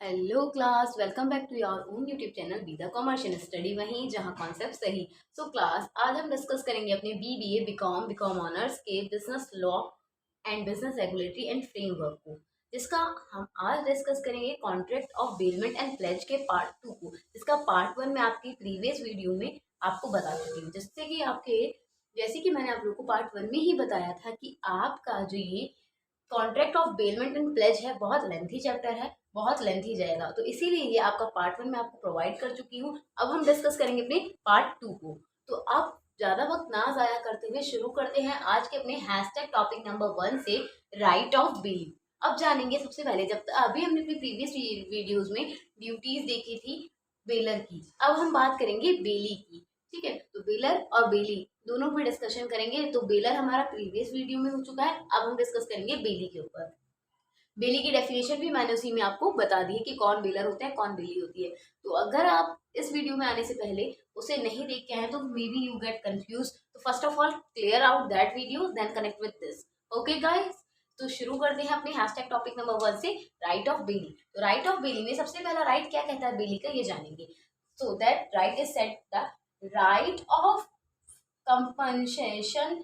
Hello class, welcome back to your own YouTube channel be the commercial study, वहीं जहां concept सही। So class, आज हम discuss करेंगे अपने बीबीए बीकॉम ऑनर्स के business law and business regulatory and framework को, जिसका हम आज डिस्कस करेंगे contract of bailment and pledge के पार्ट 2 को, जिसका पार्ट 1 में आपकी प्रीवियस वीडियो में आपको बता चुकी हूँ। जैसे कि मैंने आप लोगों को पार्ट 1 में ही बताया था कि आपका जो ये contract of bailment and pledge है, बहुत लेंथी चैप्टर है, बहुत लेंथी जाएगा, तो इसीलिए ये आपका पार्ट 1 में आपको प्रोवाइड कर चुकी हूँ। अब हम डिस्कस करेंगे अपने पार्ट 2 को। तो अब ज्यादा वक्त ना जाया करते हुए शुरू करते हैं आज के अपने हैशटैग टॉपिक नंबर 1 से, राइट ऑफ बेली। अब जानेंगे सबसे पहले, अभी हमने अपनी प्रीवियस वीडियोज में ड्यूटीज देखी थी बेलर की, अब हम बात करेंगे बेली की। ठीक है, तो बेलर और बेली दोनों पे डिस्कशन करेंगे। तो बेलर हमारा प्रीवियस वीडियो में हो चुका है, अब हम डिस्कस करेंगे बेली के ऊपर। बेली की डेफिनेशन भी मैंने उसी में आपको बता दी है कि कौन बेलर होता है, कौन बेली होती है। तो अगर आप इस वीडियो में आने से पहले उसे नहीं देख के आए तो may be you get confuse. तो first of all clear out that video, then connect with this. Okay guys, तो शुरू करते हैं अपने हैशटैग टॉपिक नंबर 1 से, राइट ऑफ बेली। तो राइट ऑफ बेली में सबसे पहला राइट क्या कहता है बेली का, ये जानेंगे। So that right is set the right of compensation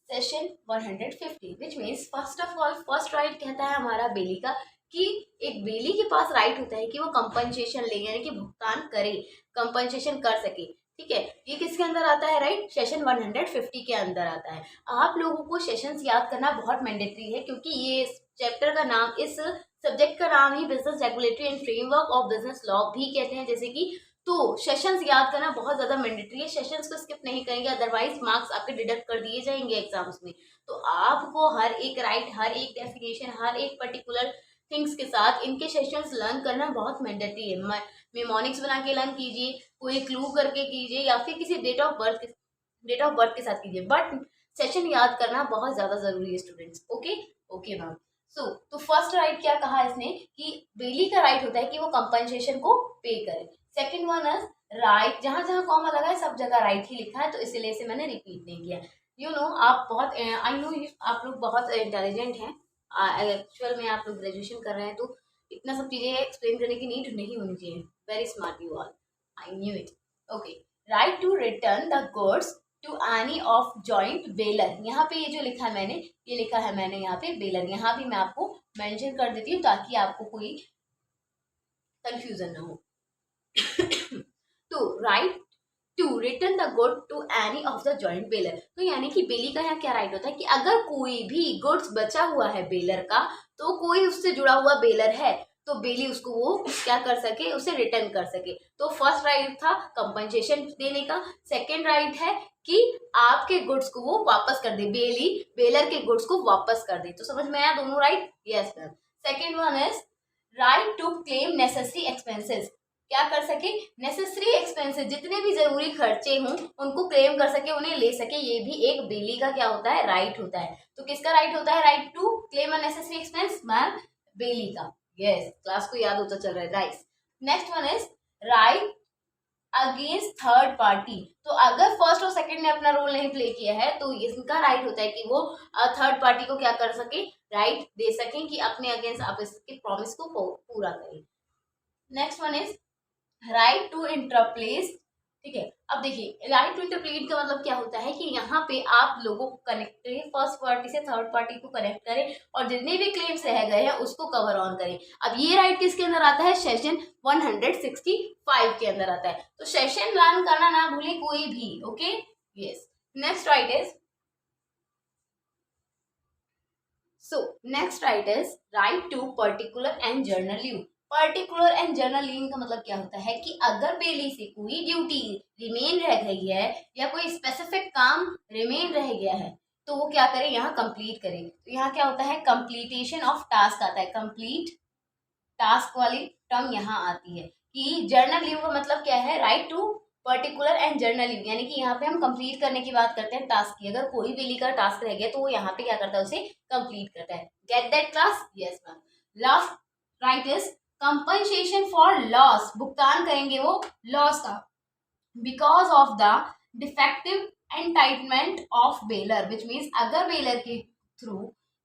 session 150, which means first of all first right कहता है हमारा बेली का कि एक बेली के पास राइट होता है कि वो कंपनसेशन ले, यानी कि भुगतान करे, कंपनसेशन कर सके। ठीक है, ये किसके अंदर आता है राइट? सेशन 150 के अंदर आता है। आप लोगों को सेशंस याद करना बहुत मैंडेटरी है, क्योंकि ये चैप्टर का नाम, इस सब्जेक्ट का नाम ही business regulatory and framework of business law भी कहते हैं, जैसे कि। तो सेशंस याद करना बहुत ज्यादा मैंडेटरी है, सेशंस को स्किप नहीं करेंगे, अदरवाइज मार्क्स आपके डिडक्ट कर दिए जाएंगे एग्जाम्स में। तो आपको हर एक राइट, हर एक डेफिनेशन, हर एक पर्टिकुलर थिंग्स के साथ इनके सेशंस लर्न करना बहुत मैंडेटरी है। मेमोनिक्स बना के लर्न कीजिए, कोई क्लू करके कीजिए, या फिर किसी डेट ऑफ बर्थ के साथ कीजिए, बट सेशन याद करना बहुत ज्यादा जरूरी है स्टूडेंट्स। Okay okay ma'am. तो फर्स्ट राइट क्या कहा इसने कि बेली का राइट होता है कि वो कंपनसेशन को पे करे। सेकंड वन इज राइट, जहां जहां कॉमा लगा है सब जगह राइट ही लिखा है, तो इसीलिए इसे मैंने रिपीट नहीं किया। आप बहुत, आई नो आप लोग बहुत इंटेलिजेंट हैं, एक्चुअल में आप लोग ग्रेजुएशन कर रहे हैं, तो इतना सब चीजें एक्सप्लेन करने की नीड नहीं होनी चाहिए। Very smart you all, I knew it. Okay, right to return the goods to any of joint bailor. यहाँ पे ये जो लिखा है मैंने, ये लिखा है मैंने यहाँ पे बेलर, यहाँ भी मैं आपको मेंशन कर देती हूँ ताकि आपको कोई कंफ्यूजन ना हो। तो right to return the good to any of the joint bailor, तो यानी कि बेली का यहाँ क्या राइट होता है कि अगर कोई भी गुड्स बचा हुआ है बेलर का, तो कोई उससे जुड़ा हुआ बेलर है, तो बेली उसको वो क्या कर सके, उसे रिटर्न कर सके। तो फर्स्ट राइट था कंपनसेशन देने का, सेकंड राइट है कि आपके गुड्स को वो वापस कर दे, बेली बेलर के गुड्स को वापस कर दे। तो समझ में आया दोनों right? Yes ma'am. Second one is right to claim necessary expenses, क्या कर सके, नेसेसरी एक्सपेंसेस, जितने भी जरूरी खर्चे हों उनको क्लेम कर सके, उन्हें ले सके, ये भी एक बेली का क्या होता है, राइट होता है। तो किसका राइट होता है right to claim a necessary expense? Ma'am bailee का। यस, क्लास को याद होता चल रहा है, right. Next one is right against third party, तो अगर फर्स्ट और सेकंड ने अपना रोल नहीं प्ले किया है, तो इसका राइट होता है कि वो थर्ड पार्टी को क्या कर सके, राइट दे सके कि अपने अगेंस्ट आप इसके प्रॉमिस को पूरा करें। Next one is right to interplead. ठीक है, अब देखिए राइट टू इंटरप्लेट का मतलब क्या होता है कि यहाँ पे आप लोगों को कनेक्ट करें, फर्स्ट पार्टी से थर्ड पार्टी को कनेक्ट करें, और जितने भी क्लेम्स रह गए हैं उसको कवर ऑन करें। अब ये राइट किसके अंदर आता है? सेशन 165 के अंदर आता है। तो सेशन लर्न करना ना भूले कोई भी। Okay, yes. Next right is next right is right to particular and general lien. Particular and general lien का मतलब क्या होता है कि अगर बेली से कोई ड्यूटी रिमेन रह गई है या कोई स्पेसिफिक काम रिमेन रह गया है, तो वो क्या करे, यहाँ कंप्लीट करे। तो यहाँ क्या होता है, कंप्लीटेशन ऑफ टास्क आता है, कंप्लीट टास्क वाली टर्म यहाँ आती है। कि जर्नल लीव का मतलब क्या है, right to particular and general lien, यानी कि यहाँ पे हम कंप्लीट करने की बात करते हैं टास्क की। अगर कोई बेली का टास्क रह गया तो वो यहाँ पे क्या करता है, उसे कंप्लीट करता है। Get that class? Yes ma'am. Last right is compensation for loss, भुगतान करेंगे वो लॉस का, because of the defective entitlement of bailor, which means अगर बेलर के थ्रू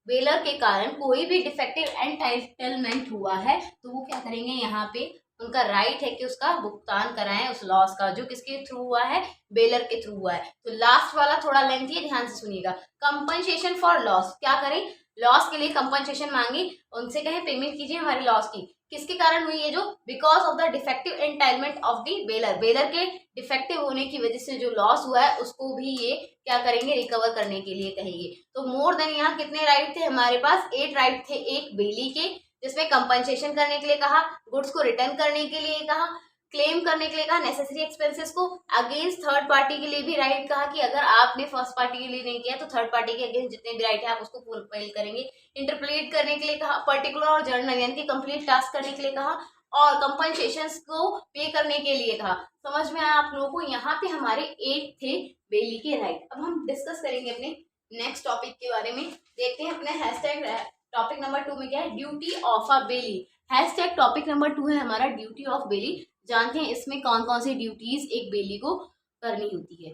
बेलर के कारण कोई भी डिफेक्टिव एंटाइटलमेंट हुआ है तो वो क्या करेंगे, यहाँ पे उनका राइट है कि उसका भुगतान कराएं उस लॉस का, जो किसके थ्रू हुआ है, बेलर के थ्रू हुआ है। तो लास्ट वाला थोड़ा लेंथी है, ध्यान से सुनिएगा। कंपनसेशन फॉर लॉस, क्या करें, लॉस के लिए कंपनसेशन मांगी, उनसे कहें पेमेंट कीजिए हमारे लॉस की। किसके कारण हुई है, जो because of the defective entitlement of the baler, baler के डिफेक्टिव होने की वजह से जो लॉस हुआ है उसको भी ये क्या करेंगे, रिकवर करने के लिए कहेंगे। तो मोर देन यहाँ कितने राइट थे हमारे पास, 8 राइट थे एक बेली के, जिसमें कंपनसेशन करने के लिए कहा, गुड्स को रिटर्न करने के लिए कहा, क्लेम करने के लिए कहा, नेसेसरी एक्सपेंसेस को, अगेंस्ट थर्ड पार्टी के लिए भी राइट कहा कि अगर आपने फर्स्ट पार्टी के लिए नहीं किया तो थर्ड पार्टी के अगेंस्ट जितने भी राइट है आप उसको फुलफिल करेंगे। इंटरप्रेट करने के लिए कहा, पर्टिकुलर और जर्नल यानी कि कंप्लीट टास्क करने के लिए कहा, और कंपनसेशन को पे करने के लिए कहा। समझ में आया आप लोगों को, यहाँ पे हमारे 8 थे बेली के राइट। अब हम डिस्कस करेंगे अपने नेक्स्ट टॉपिक के बारे में। देखते हैं अपने हैशटैग टॉपिक नंबर 2 में क्या है, duty of a bailee. Hashtag topic number 2 है हमारा ड्यूटी ऑफ बेली। जानते हैं इसमें कौन कौन सी ड्यूटीज एक बेली को करनी होती है।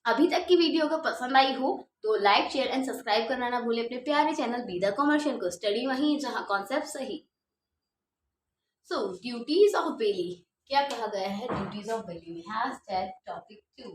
अभी तक की वीडियो अगर पसंद आई हो तो लाइक शेयर एंड सब्सक्राइब करना ना भूलें अपने प्यारे चैनल बी द कमर्शियल को। स्टडी वहीं जहां कॉन्सेप्ट सही। सो ड्यूटीज ऑफ बेली, क्या कहा गया है ड्यूटीज ऑफ बेली में, हैशटैग टॉपिक 2।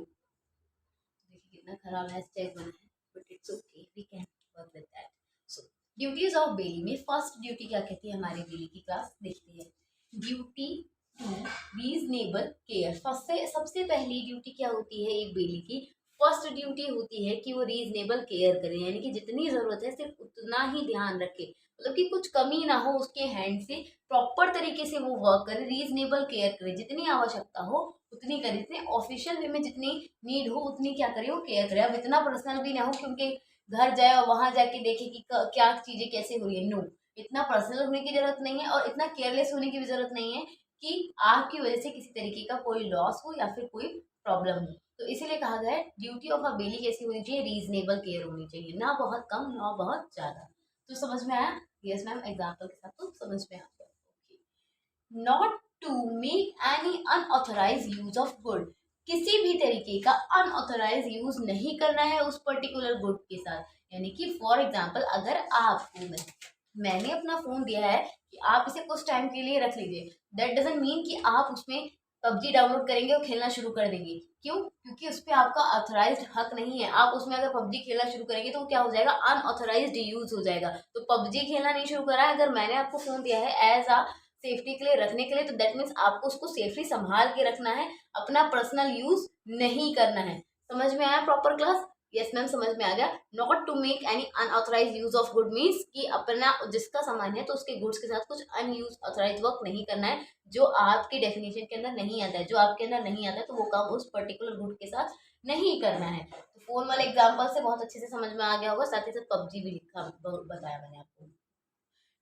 देखिए कितना खराब हैशटैग बना है, but it's okay, we can work with that. So duties of bailee में फर्स्ट ड्यूटी क्या कहती है हमारी बेली की क्लास देखते हैं, ड्यूटी टू रीजनेबल केयर। सबसे पहली ड्यूटी क्या होती है एक बेली की, फर्स्ट ड्यूटी होती है कि वो रीजनेबल केयर करें, यानी कि जितनी जरूरत है सिर्फ उतना ही ध्यान रखे, मतलब कि कुछ कमी ना हो उसके हैंड से, प्रॉपर तरीके से वो वर्क करे, रीजनेबल केयर करे, जितनी आवश्यकता हो उतनी करे, जितने ऑफिशियल वे में जितनी नीड हो उतनी क्या करे वो केयर करे। अब इतना पर्सनल भी ना हो क्योंकि घर जाए और वहां जाके देखे कि क्या चीजें कैसे हो रही है, नो, इतना पर्सनल होने की जरूरत नहीं है और इतना केयरलेस होने की भी जरूरत नहीं है कि आपकी वजह से किसी तरीके का कोई लॉस हो या फिर कोई प्रॉब्लम हो। तो इसीलिए कहा गया है ड्यूटी ऑफ अ बेली कैसी होनी चाहिए, रीजनेबल केयर होनी चाहिए, ना बहुत कम ना बहुत ज्यादा। तो समझ में आया, यस मैम, एग्जाम्पल के साथ तो समझ में आ गया। Not to make any unauthorised use of good, किसी भी तरीके का अनऑथराइज यूज नहीं करना है उस पर्टिकुलर गुड के साथ। यानी कि फॉर एग्जाम्पल अगर आपको मैंने अपना फोन दिया है कि आप इसे कुछ टाइम के लिए रख लीजिए, दैट डजंट मीन कि आप उसमें पबजी डाउनलोड करेंगे और खेलना शुरू कर देंगे। क्यों? क्योंकि उस पर आपका ऑथराइज्ड हक नहीं है। आप उसमें अगर पबजी खेलना शुरू करेंगे तो क्या हो जाएगा, अनऑथराइज्ड यूज हो जाएगा। तो पबजी खेलना नहीं शुरू करा है, अगर मैंने आपको फोन दिया है एज अ सेफ्टी के लिए रखने के लिए, तो दैट मीन्स आपको उसको सेफली संभाल के रखना है, अपना पर्सनल यूज नहीं करना है। समझ में आया प्रॉपर क्लास? यस मैम, समझ में आ गया। Not to make any unauthorised use of good means कि अपना जिसका सामान है तो उसके गुड्स के साथ कुछ अनयूज ऑथराइज वर्क नहीं करना है, जो आपके डेफिनेशन के अंदर नहीं आता है, जो आपके अंदर नहीं आता है तो वो काम उस पर्टिकुलर गुड के साथ नहीं करना है। तो फोन वाले एग्जाम्पल से बहुत अच्छे से समझ में आ गया होगा, साथ ही साथ पबजी भी लिखा बताया मैंने आपको।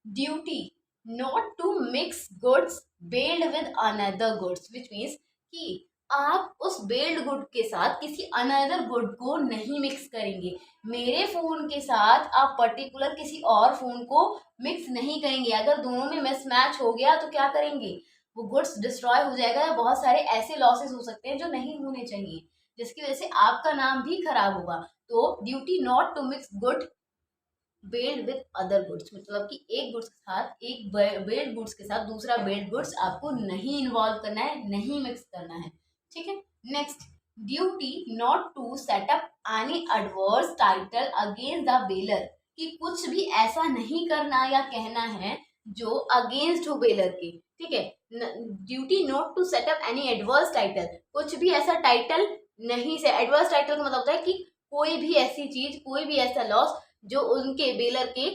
Duty not to mix goods bailed with another goods, which means कि आप उस बेल्ड गुड के साथ किसी अनदर गुड को नहीं मिक्स करेंगे। मेरे फोन के साथ आप पर्टिकुलर किसी और फोन को मिक्स नहीं करेंगे। अगर दोनों में मिसमैच हो गया तो क्या करेंगे, वो गुड्स डिस्ट्रॉय हो जाएगा या बहुत सारे ऐसे लॉसेस हो सकते हैं जो नहीं होने चाहिए, जिसकी वजह से आपका नाम भी खराब होगा। तो duty not to mix good bailed with other goods, मतलब कि एक गुड्स के साथ एक बेल्ड गुड्स के साथ दूसरा बेल्ड गुड्स आपको नहीं इन्वॉल्व करना है, नहीं मिक्स करना है। ठीक है। Next, duty not to set up any adverse title against the bailor, कि कुछ भी ऐसा नहीं करना या कहना है जो अगेंस्ट हो बेलर के। ठीक है। Duty not to set up any adverse title, कुछ भी ऐसा टाइटल नहीं से, एडवर्स टाइटल का मतलब होता है कि कोई भी ऐसी चीज, कोई भी ऐसा लॉस जो उनके बेलर के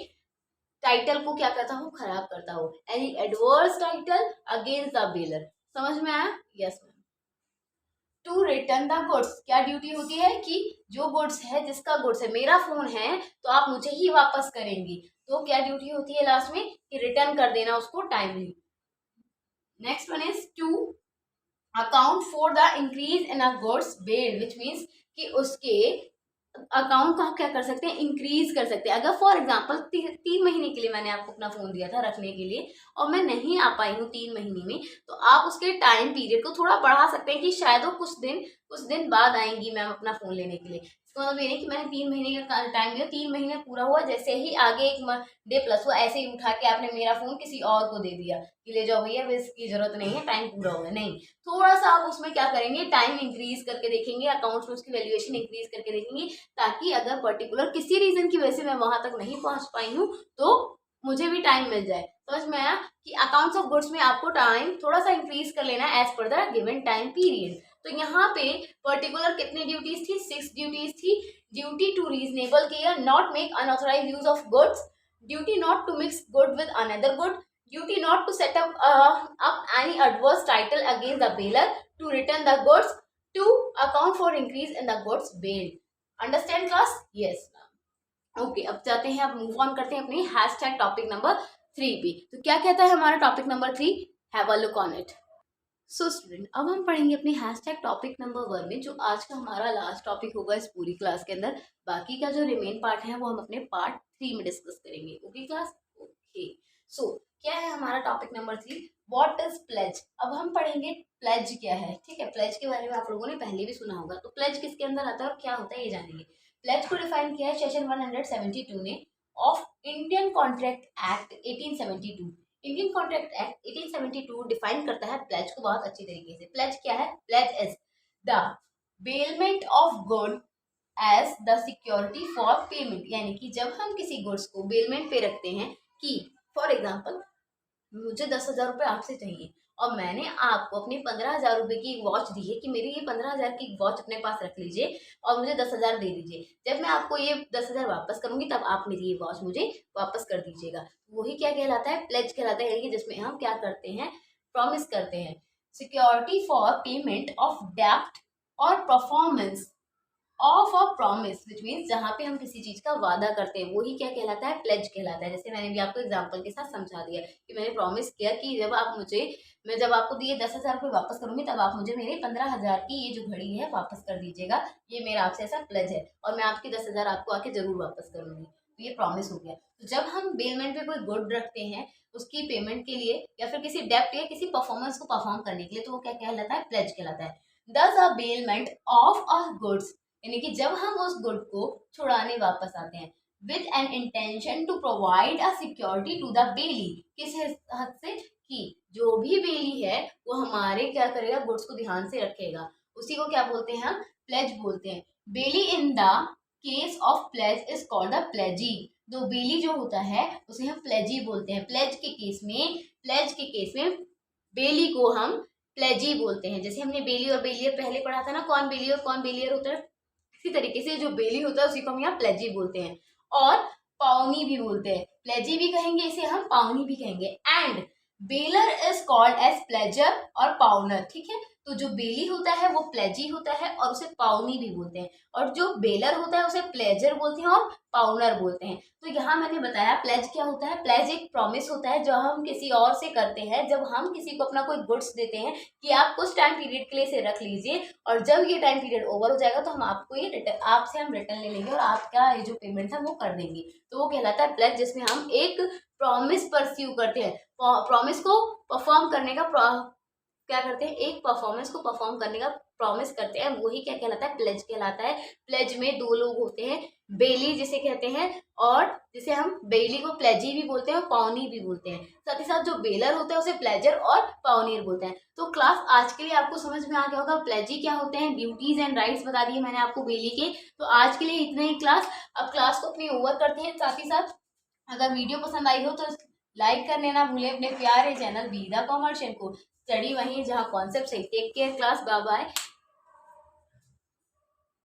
टाइटल को क्या करता हो, खराब करता हो। Any adverse title against the bailor. समझ में आया? Yes ma'am. To return the goods, क्या ड्यूटी होती है कि जो गुड्स है, जिसका गुड्स है, मेरा फोन है तो आप मुझे ही वापस करेंगी, तो क्या ड्यूटी होती है लास्ट में कि रिटर्न कर देना उसको timely. Next one is to account for the increase in a goods bailed, which means कि उसके अकाउंट का क्या कर सकते हैं, इंक्रीज कर सकते हैं। अगर फॉर एग्जांपल 3 महीने के लिए मैंने आपको अपना फोन दिया था रखने के लिए और मैं नहीं आ पाई हूँ 3 महीने में, तो आप उसके टाइम पीरियड को थोड़ा बढ़ा सकते हैं कि शायद वो कुछ दिन बाद आएंगी मैम अपना फोन लेने के लिए। तो मतलब ये नहीं कि मैंने 3 महीने का टाइम दिया, 3 महीने पूरा हुआ, जैसे ही आगे एक डे प्लस हुआ ऐसे ही उठा के आपने मेरा फोन किसी और को दे दिया कि ले जाओ भैया, इसकी जरूरत नहीं है, टाइम पूरा हो गया। नहीं, थोड़ा सा आप उसमें क्या करेंगे, टाइम इंक्रीज करके देखेंगे, अकाउंट्स में उसकी वैल्यूएशन इंक्रीज करके देखेंगे, ताकि अगर पर्टिकुलर किसी रीजन की वजह से मैं वहां तक नहीं पहुंच पाई हूँ तो मुझे भी टाइम मिल जाए। समझ में आया कि अकाउंट्स ऑफ गुड्स में आपको टाइम थोड़ा सा इंक्रीज कर लेना है as per the given time period. तो यहाँ पे पर्टिकुलर कितनी ड्यूटीज थी, 6 ड्यूटीज थी। Duty to reasonable care, not make unauthorised use of goods, duty not to mix good with another good, duty not to set up any adverse title against the bailor, to return the goods, to account for increase in the goods bailed. Understand class? Yes. Okay, अब जाते हैं, अब move on करते हैं अपनी hashtag topic number 3 पे। तो क्या कहता है हमारा topic number 3? Have a look on it. So student, अब हम पढ़ेंगे अपनी हैशटैग टॉपिक नंबर 1 में, जो आज का हमारा लास्ट टॉपिक होगा इस पूरी क्लास के अंदर। बाकी का जो रिमेन पार्ट है वो हम अपने पार्ट 3 में डिस्कस करेंगे। Okay class? ओके, सो क्या है हमारा topic number 3? What is pledge. अब हम पढ़ेंगे प्लेज क्या है। ठीक है, प्लेज के बारे में आप लोगों ने पहले भी सुना होगा, तो प्लेज किसके अंदर आता है और क्या होता है ये जानेंगे। प्लेज को डिफाइन किया है सेक्शन 172 ने of Indian contract act 1872। Indian contract act 1872 define करता है प्लेज को बहुत अच्छी तरीके से। प्लेज क्या है? Pledge is the bailment of good as the security for payment, यानी कि जब हम किसी गुड्स को बेलमेंट पे रखते हैं कि फॉर एग्जाम्पल मुझे 10,000 रुपये आपसे चाहिए और मैंने आपको अपनी 15,000 रुपये की वॉच दी है कि मेरी ये 15,000 की वॉच अपने पास रख लीजिए और मुझे 10,000 दे दीजिए। जब मैं आपको ये 10,000 वापस करूंगी तब आप मेरी ये वॉच मुझे वापस कर दीजिएगा। वही क्या कहलाता है? प्लेज कहलाता है, यानी कि जिसमें हम क्या करते हैं, प्रॉमिस करते हैं। सिक्योरिटी फॉर पेमेंट ऑफ डेप्ट और performance of a promise, which means जहाँ पे हम किसी चीज का वादा करते हैं वही क्या कहलाता है? प्लेज कहलाता है। जैसे मैंने भी आपको एग्जांपल के साथ समझा दिया कि मैंने प्रॉमिस किया कि मैं जब आपको दिए 10,000 रुपये वापस करूंगी तब आप मुझे मेरे 15,000 की ये जो घड़ी है वापस कर दीजिएगा। ये मेरा आपसे ऐसा प्लेज है और मैं आपकी 10,000 आपको आके जरूर वापस करूंगी। तो ये प्रॉमिस हो गया। तो जब हम बेलमेंट पे कोई गुड रखते हैं उसकी पेमेंट के लिए या फिर किसी डेप्ट या किसी परफॉर्मेंस को परफॉर्म करने के लिए, तो वो क्या कहलाता है? प्लेज कहलाता है। दस अ बेलमेंट ऑफ अ गुड्स, यानी कि जब हम उस गुड को छुड़ाने वापस आते हैं with an intention to provide a security to the bailee, किस हद से कि जो भी बेली है वो हमारे क्या करेगा, गुड्स को ध्यान से रखेगा, उसी को क्या बोलते हैं हम? प्लेज बोलते हैं। Bailee in the case of pledge is called the pledgee. तो बेली जो होता है उसे हम प्लेजी बोलते हैं। प्लेज के केस में बेली को हम प्लेजी बोलते हैं। जैसे हमने बेली और बेलियर पहले पढ़ा था ना, कौन बेली और कौन बेलियर होता है, इसी तरीके से जो बेली होता है उसी को हम यहाँ प्लेजी बोलते हैं और पाउनी भी बोलते हैं। प्लेजी भी कहेंगे इसे हम, पाउनी भी कहेंगे। And bailor is called as pledger और पाउनर। ठीक है, तो जो बेली होता है वो प्लेजी होता है और उसे पाउनी भी बोलते हैं, और जो बेलर होता है उसे प्लेजर बोलते हैं और पाउनर बोलते हैं। तो यहाँ मैंने बताया प्लेज क्या होता है। प्लेज एक प्रॉमिस होता है जो हम किसी और से करते हैं। जब हम किसी को अपना कोई गुड्स देते हैं कि आप कुछ टाइम पीरियड के लिए इसे रख लीजिए और जब ये टाइम पीरियड ओवर हो जाएगा तो हम आपको ये रिटर्न, आपसे हम रिटर्न ले लेंगे और आपका ये जो पेमेंट है वो कर देंगे। तो वो कहलाता है प्लेज, जिसमें हम एक प्रॉमिस परस्यू करते हैं, प्रॉमिस को परफॉर्म करने का क्या करते हैं, एक परफॉर्मेंस को परफॉर्म करने का प्रॉमिस करते हैं, वही क्या कहलाता है? प्लेज कहलाता है। प्लेज में दो लोग होते हैं, बेली जिसे कहते हैं और जिसे हम बेली को प्लेजी भी बोलते हैं और पाउनी भी बोलते हैं। साथ ही साथ जो बेलर होता है उसे प्लेजर और पाउनियर बोलते हैं। तो क्लास आज के लिए आपको समझ में आ गया होगा प्लेजी क्या होते हैं, ड्यूटीज एंड राइट्स बता दिए मैंने आपको बेली के। तो आज के लिए इतना ही क्लास। अब क्लास को अपनी ओवर करते हैं। साथ ही साथ अगर वीडियो पसंद आई हो तो लाइक करने ना भूलें अपने प्यारे चैनल बी द कॉमर्शियल को। स्टडी वहीं जहाँ कॉन्सेप्ट सही। Take care class, bye bye.